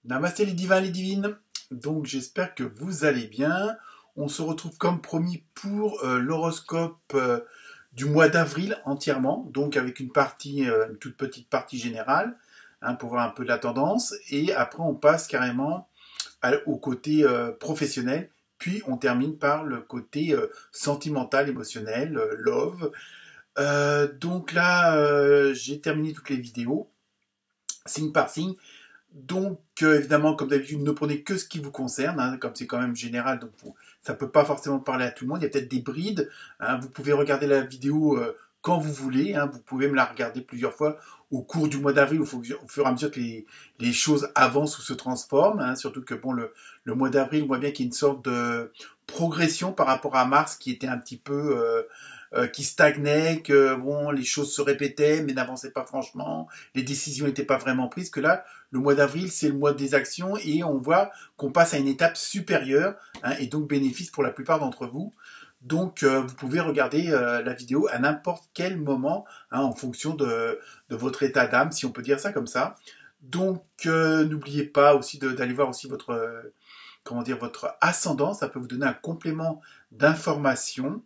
Namasté les divins, les divines. Donc j'espère que vous allez bien. On se retrouve comme promis pour l'horoscope du mois d'avril entièrement. Donc avec une partie, une toute petite partie générale, hein, pour voir un peu la tendance. Et après on passe carrément au côté professionnel. Puis on termine par le côté sentimental, émotionnel, love. Donc là, j'ai terminé toutes les vidéos, signe par signe. Donc, évidemment, comme d'habitude, ne prenez que ce qui vous concerne, hein, comme c'est quand même général, donc ça ne peut pas forcément parler à tout le monde. Il y a peut-être des brides. Hein, vous pouvez regarder la vidéo quand vous voulez. Hein, vous pouvez me la regarder plusieurs fois au cours du mois d'avril, au fur et à mesure que les choses avancent ou se transforment. Hein, surtout que bon, le mois d'avril, on voit bien qu'il y a une sorte de progression par rapport à mars qui était un petit peu... qui stagnait, que bon, les choses se répétaient mais n'avançaient pas franchement, les décisions n'étaient pas vraiment prises, que là, le mois d'avril, c'est le mois des actions et on voit qu'on passe à une étape supérieure, hein, et donc bénéfice pour la plupart d'entre vous. Donc, vous pouvez regarder la vidéo à n'importe quel moment, hein, en fonction de votre état d'âme, si on peut dire ça comme ça. Donc, n'oubliez pas aussi d'aller voir aussi votre, comment dire, votre ascendant, ça peut vous donner un complément d'information.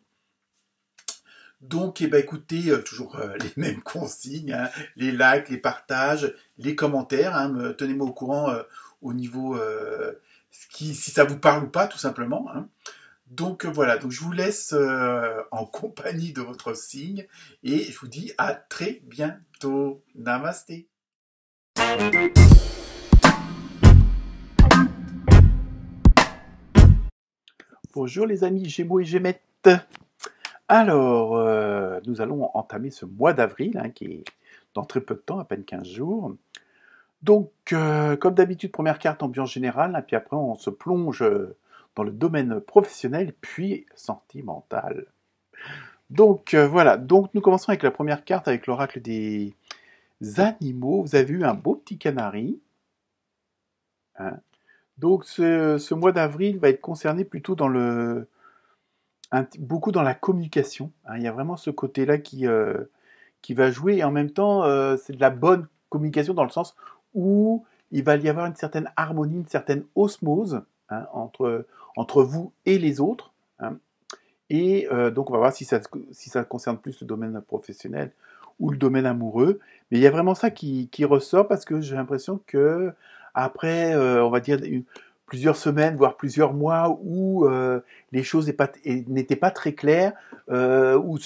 Donc, eh ben, écoutez, toujours les mêmes consignes, hein, les likes, les partages, les commentaires, hein, tenez-moi au courant au niveau si ça vous parle ou pas, tout simplement. Hein. Donc voilà, donc je vous laisse en compagnie de votre signe et je vous dis à très bientôt. Namasté. Bonjour les amis Gémeaux et Gémettes. Alors, nous allons entamer ce mois d'avril, hein, qui est dans très peu de temps, à peine 15 jours. Donc, comme d'habitude, première carte ambiance générale, hein, puis après on se plonge dans le domaine professionnel, puis sentimental. Donc, voilà, donc nous commençons avec la première carte, avec l'oracle des animaux. Vous avez eu un beau petit canari. Hein. Donc, ce mois d'avril va être concerné plutôt dans beaucoup dans la communication. Hein. Il y a vraiment ce côté-là qui va jouer, et en même temps, c'est de la bonne communication dans le sens où il va y avoir une certaine harmonie, une certaine osmose, hein, entre vous et les autres. Hein. Et donc, on va voir si ça concerne plus le domaine professionnel ou le domaine amoureux. Mais il y a vraiment ça qui ressort, parce que j'ai l'impression que après, on va dire, plusieurs semaines, voire plusieurs mois, où les choses n'étaient pas très claires, ou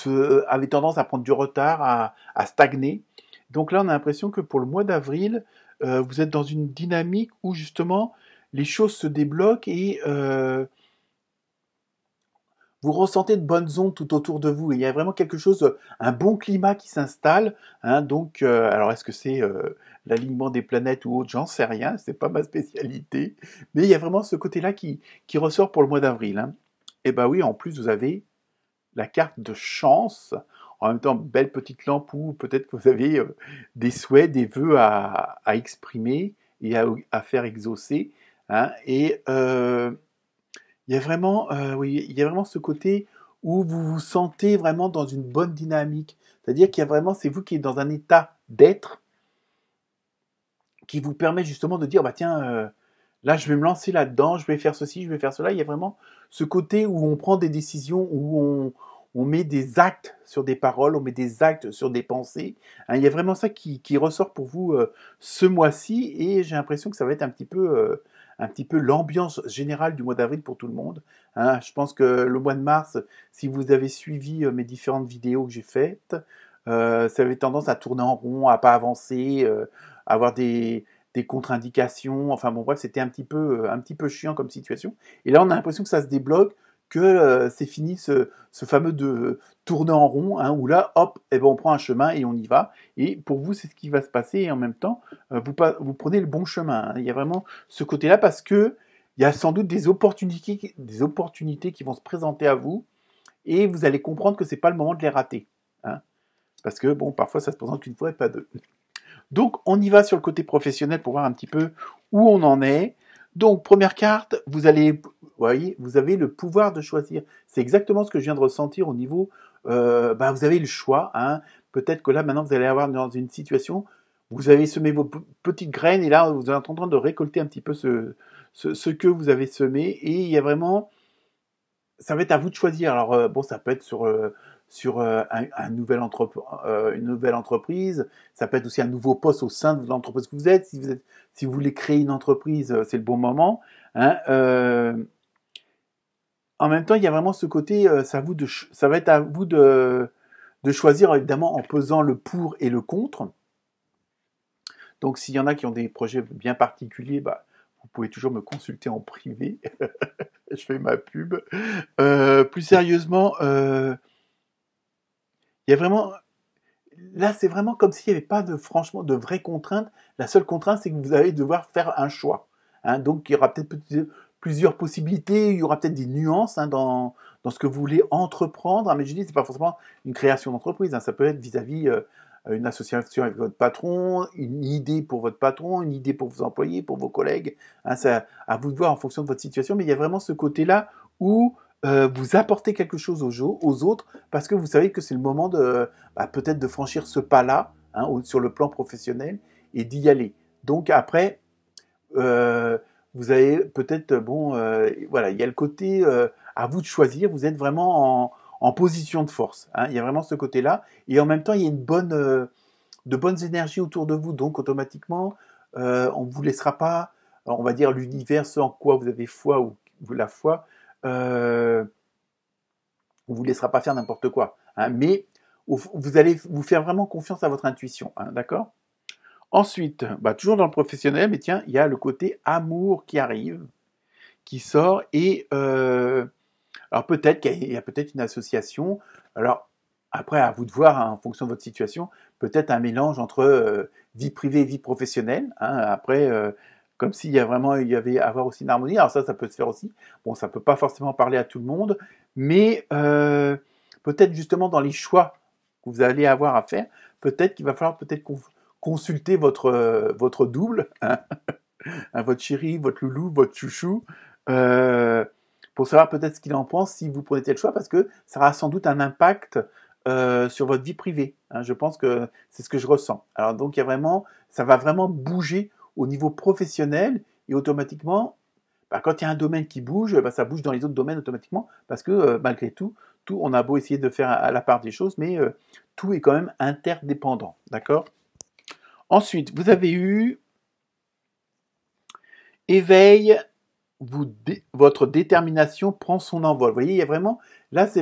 avaient tendance à prendre du retard, à stagner. Donc là, on a l'impression que pour le mois d'avril, vous êtes dans une dynamique où justement les choses se débloquent et vous ressentez de bonnes ondes tout autour de vous. Et il y a vraiment quelque chose, un bon climat qui s'installe. Hein, donc, alors est-ce que c'est l'alignement des planètes ou autre? J'en sais rien, c'est pas ma spécialité. Mais il y a vraiment ce côté-là qui ressort pour le mois d'avril. Hein. Et ben oui, en plus, vous avez la carte de chance. En même temps, belle petite lampe où peut-être que vous avez des souhaits, des vœux à exprimer et à faire exaucer. Hein, et il y a vraiment, oui, il y a vraiment ce côté où vous vous sentez vraiment dans une bonne dynamique. C'est-à-dire qu'il y a vraiment, c'est vous qui êtes dans un état d'être qui vous permet justement de dire, bah tiens, là je vais me lancer là-dedans, je vais faire ceci, je vais faire cela. Il y a vraiment ce côté où on prend des décisions, où on met des actes sur des paroles, on met des actes sur des pensées. Hein, il y a vraiment ça qui ressort pour vous ce mois-ci, et j'ai l'impression que ça va être un petit peu l'ambiance générale du mois d'avril pour tout le monde. Hein, je pense que le mois de mars, si vous avez suivi mes différentes vidéos que j'ai faites, ça avait tendance à tourner en rond, à pas avancer, avoir des contre-indications. Enfin bon, bref, c'était un petit peu chiant comme situation. Et là, on a l'impression que ça se débloque, que c'est fini ce fameux de tourner en rond, hein, où là, hop, eh ben, on prend un chemin et on y va. Et pour vous, c'est ce qui va se passer. Et en même temps, vous prenez le bon chemin. Hein. Il y a vraiment ce côté-là, parce que il y a sans doute des opportunités qui vont se présenter à vous, et vous allez comprendre que c'est pas le moment de les rater. Hein. Parce que bon, parfois ça se présente qu'une fois et pas deux. Donc on y va sur le côté professionnel pour voir un petit peu où on en est. Donc, première carte, vous voyez, vous avez le pouvoir de choisir. C'est exactement ce que je viens de ressentir au niveau, vous avez le choix, hein. Peut-être que là, maintenant, vous allez avoir dans une situation, vous avez semé vos petites graines et là, vous êtes en train de récolter un petit peu ce que vous avez semé et il y a vraiment, ça va être à vous de choisir. Alors, bon, ça peut être sur un une nouvelle entreprise, ça peut être aussi un nouveau poste au sein de l'entreprise que vous êtes. Si vous voulez créer une entreprise, c'est le bon moment, hein. En même temps, il y a vraiment ce côté, ça va être à vous de choisir, évidemment, en pesant le pour et le contre. Donc, s'il y en a qui ont des projets bien particuliers, vous pouvez toujours me consulter en privé. Je fais ma pub. Plus sérieusement, il y a vraiment, là, c'est vraiment comme s'il n'y avait pas franchement, de vraies contraintes. La seule contrainte, c'est que vous allez devoir faire un choix, hein. Donc, il y aura peut-être plusieurs possibilités, il y aura peut-être des nuances, hein, dans ce que vous voulez entreprendre, hein. Mais je dis, c'est pas forcément une création d'entreprise, hein. Ça peut être vis-à-vis une association avec votre patron, une idée pour votre patron, une idée pour vos employés, pour vos collègues, hein. C'est à vous de voir en fonction de votre situation. Mais il y a vraiment ce côté-là où vous apportez quelque chose aux autres parce que vous savez que c'est le moment peut-être de franchir ce pas-là, hein, sur le plan professionnel et d'y aller. Donc après, euh, vous avez peut-être, voilà, il y a le côté à vous de choisir, vous êtes vraiment en position de force, hein. Il y a vraiment ce côté-là et en même temps, il y a de bonnes énergies autour de vous, donc automatiquement, on ne vous laissera pas, on va dire, l'univers, ce en quoi vous avez foi ou la foi, euh, on ne vous laissera pas faire n'importe quoi, hein. Mais vous allez vous faire vraiment confiance à votre intuition, hein, d'accord? Ensuite, toujours dans le professionnel, mais tiens, il y a le côté amour qui arrive, qui sort, et alors peut-être qu'il y a peut-être une association. Alors après, à vous de voir, hein, en fonction de votre situation, peut-être un mélange entre vie privée et vie professionnelle, hein. Après, comme s'il y a vraiment, il y avait à avoir aussi une harmonie. Alors ça peut se faire aussi. Bon, ça peut pas forcément parler à tout le monde, mais peut-être justement dans les choix que vous allez avoir à faire, peut-être qu'il va falloir peut-être consulter votre double, hein, hein, votre chéri, votre loulou, votre chouchou, euh, pour savoir peut-être ce qu'il en pense si vous prenez tel choix, parce que ça aura sans doute un impact sur votre vie privée, hein. Je pense que c'est ce que je ressens. Alors donc ça va vraiment bouger au niveau professionnel et automatiquement, quand il y a un domaine qui bouge, ça bouge dans les autres domaines automatiquement, parce que malgré tout, on a beau essayer de faire à la part des choses, mais tout est quand même interdépendant, d'accord? Ensuite, vous avez eu éveil, votre détermination prend son envol. Vous voyez, il y a vraiment, là, vous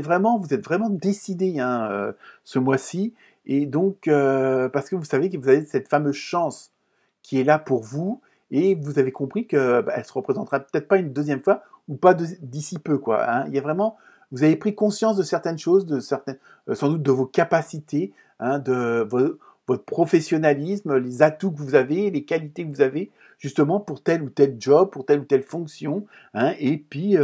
êtes vraiment décidé, hein, ce mois-ci, et donc parce que vous savez que vous avez cette fameuse chance qui est là pour vous, et vous avez compris que elle se représentera peut-être pas une deuxième fois ou pas d'ici peu, quoi, hein. Il y a vraiment, vous avez pris conscience de certaines choses, sans doute de vos capacités, hein, votre professionnalisme, les atouts que vous avez, les qualités que vous avez, justement pour tel ou tel job, pour telle ou telle fonction, hein, et puis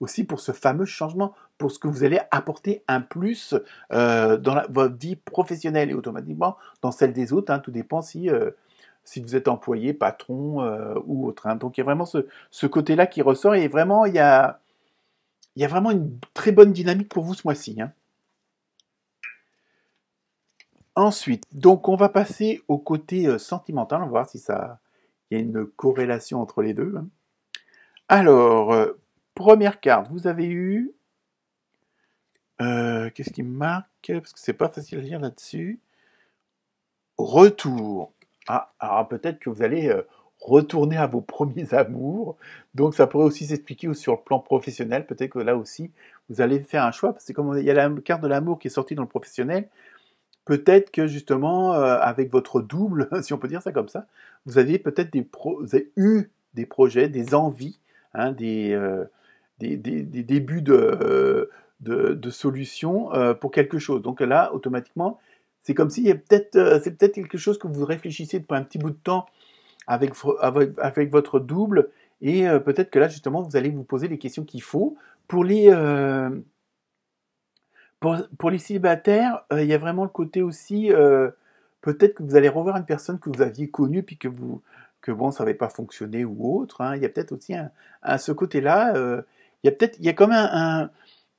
aussi pour ce fameux changement, pour ce que vous allez apporter un plus dans votre vie professionnelle et automatiquement dans celle des autres, hein. Tout dépend si vous êtes employé, patron ou autre, hein. Donc il y a vraiment ce côté-là qui ressort et vraiment il y a vraiment une très bonne dynamique pour vous ce mois-ci, hein. Ensuite, donc on va passer au côté sentimental, on va voir si il y a une corrélation entre les deux, hein. Alors, première carte, vous avez eu, qu'est-ce qui me marque? Parce que c'est pas facile à lire là-dessus. Retour. Ah, alors peut-être que vous allez retourner à vos premiers amours. Donc ça pourrait aussi s'expliquer sur le plan professionnel. Peut-être que là aussi, vous allez faire un choix. Parce que comme il y a la carte de l'amour qui est sortie dans le professionnel, peut-être que justement, avec votre double, si on peut dire ça comme ça, vous avez peut-être vous avez eu des projets, des envies, hein, des débuts de solutions pour quelque chose. Donc là, automatiquement, c'est comme si c'est peut-être quelque chose que vous réfléchissez depuis un petit bout de temps avec votre double, et peut-être que là, justement, vous allez vous poser les questions qu'il faut. Pour les, euh, pour les célibataires, il y a vraiment le côté aussi, peut-être que vous allez revoir une personne que vous aviez connue, puis que bon, ça n'avait pas fonctionné ou autre. Hein. Il y a peut-être aussi ce côté-là. Il y a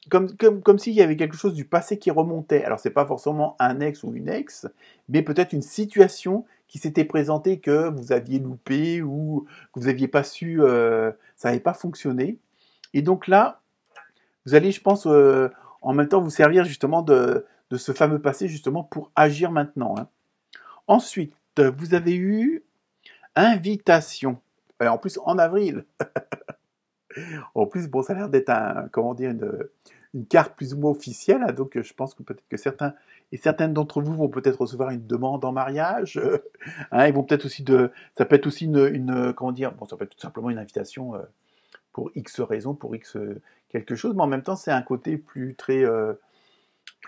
comme comme s'il y avait quelque chose du passé qui remontait. Alors c'est pas forcément un ex ou une ex, mais peut-être une situation qui s'était présentée que vous aviez loupé ou que vous n'aviez pas su, ça n'avait pas fonctionné. Et donc là, vous allez, je pense, en même temps vous servir justement de ce fameux passé justement pour agir maintenant. Hein. Ensuite, vous avez eu invitation. En plus, en avril. En plus, bon, ça a l'air d'être une carte plus ou moins officielle. Hein, donc, je pense que peut-être que certains et certaines d'entre vous vont peut-être recevoir une demande en mariage. Hein, ils vont peut-être aussi ça peut être aussi comment dire, bon, ça peut être tout simplement une invitation pour X raison, pour X quelque chose, mais en même temps, c'est un côté plus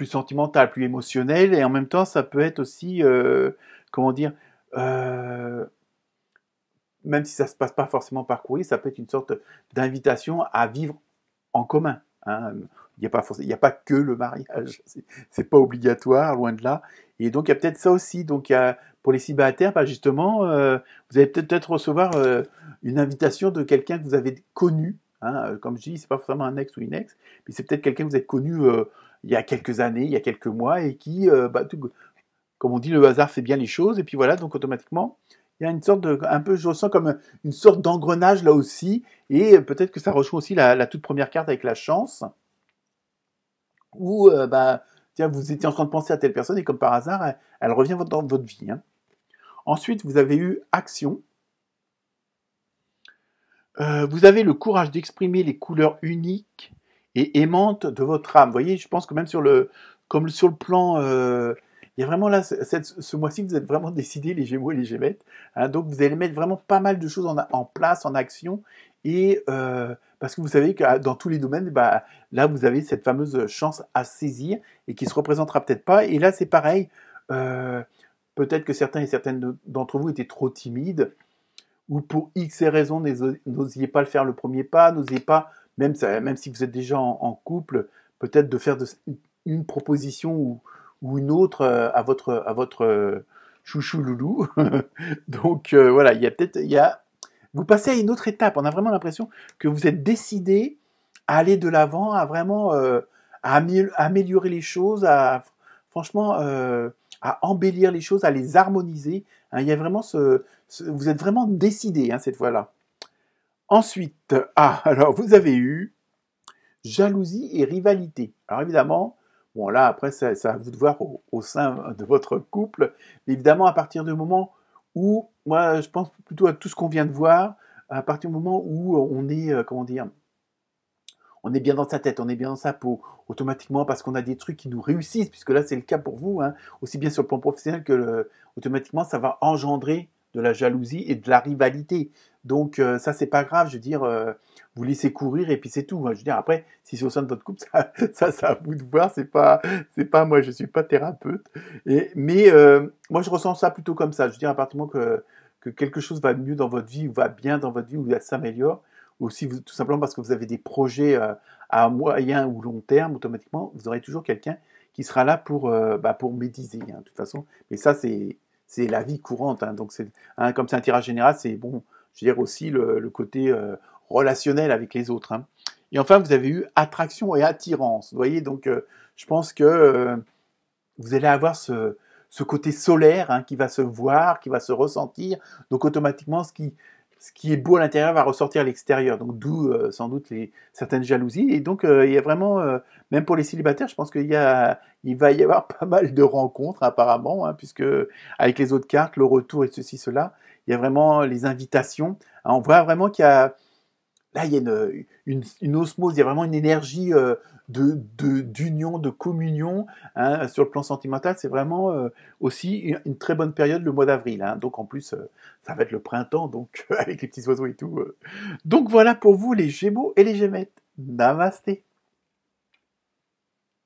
sentimental, plus émotionnel, et en même temps, ça peut être aussi, comment dire, euh, même si ça ne se passe pas forcément par courrier, ça peut être une sorte d'invitation à vivre en commun. Hein. Il n'y a pas que le mariage, c'est pas obligatoire, loin de là. Et donc il y a peut-être ça aussi. Donc pour les célibataires, bah, justement, vous allez peut-être recevoir une invitation de quelqu'un que vous avez connu. Hein. Comme je dis, c'est pas forcément un ex ou une ex, mais c'est peut-être quelqu'un que vous avez connu il y a quelques années, il y a quelques mois, et qui, comme on dit, le hasard fait bien les choses. Et puis voilà, donc automatiquement, il y a une sorte un peu, je ressens comme une sorte d'engrenage là aussi, et peut-être que ça rejoint aussi la toute première carte avec la chance, où bah, tiens, vous étiez en train de penser à telle personne, et comme par hasard, elle revient dans votre vie. Hein. Ensuite, vous avez eu action. Vous avez le courage d'exprimer les couleurs uniques et aimantes de votre âme. Vous voyez, je pense que même comme sur le plan, il y a vraiment là, ce mois-ci, vous êtes vraiment décidés, les Gémeaux et les Gémettes. Hein, donc, vous allez mettre vraiment pas mal de choses en place, en action, et parce que vous savez que dans tous les domaines, bah, là, vous avez cette fameuse chance à saisir et qui se représentera peut-être pas. Et là, c'est pareil. euh, Peut-être que certains et certaines d'entre vous étaient trop timides ou pour X raisons n'osiez pas le faire le premier pas, n'osiez pas, même si vous êtes déjà en couple, peut-être de faire une proposition ou une autre à votre chouchou loulou. Donc voilà, vous passez à une autre étape. On a vraiment l'impression que vous êtes décidé à aller de l'avant, à vraiment améliorer les choses, franchement à embellir les choses, à les harmoniser. Hein, il y a vraiment vous êtes vraiment décidé hein, cette fois-là. Ensuite, alors vous avez eu jalousie et rivalité. Alors évidemment, bon là après c'est à vous de voir au sein de votre couple, mais évidemment à partir du moment où, moi je pense plutôt à tout ce qu'on vient de voir, à partir du moment où on est, comment dire, on est bien dans sa tête, on est bien dans sa peau, automatiquement parce qu'on a des trucs qui nous réussissent, puisque là c'est le cas pour vous, hein, aussi bien sur le plan professionnel que automatiquement ça va engendrer de la jalousie et de la rivalité. Donc ça c'est pas grave, je veux dire, vous laissez courir et puis c'est tout. Hein. Je veux dire après, si c'est au sein de votre couple, ça c'est à vous de voir, c'est pas moi, je suis pas thérapeute. Mais moi je ressens ça plutôt comme ça. Je veux dire à partir du moment que quelque chose va mieux dans votre vie ou va bien dans votre vie ou ça s'améliore, ou si tout simplement parce que vous avez des projets à moyen ou long terme, automatiquement, vous aurez toujours quelqu'un qui sera là pour médiser, hein, de toute façon. Mais ça, c'est la vie courante. Hein, donc, hein, comme c'est un tirage général, c'est bon, je veux dire aussi le côté relationnel avec les autres. Hein. Et enfin, vous avez eu attraction et attirance. Vous voyez, donc je pense que vous allez avoir ce côté solaire hein, qui va se voir, qui va se ressentir. Donc automatiquement, ce qui est beau à l'intérieur va ressortir à l'extérieur. Donc d'où sans doute certaines jalousies. Et donc il y a vraiment, même pour les célibataires, je pense il va y avoir pas mal de rencontres apparemment, hein, puisque avec les autres cartes, le retour et ceci, cela, il y a vraiment les invitations. Hein, on voit vraiment là, il y a une osmose, il y a vraiment une énergie d'union, de communion. Hein, sur le plan sentimental, c'est vraiment aussi une très bonne période, le mois d'avril. Hein. Donc en plus, ça va être le printemps, donc avec les petits oiseaux et tout. Donc voilà pour vous les Gémeaux et les Gémettes. Namasté.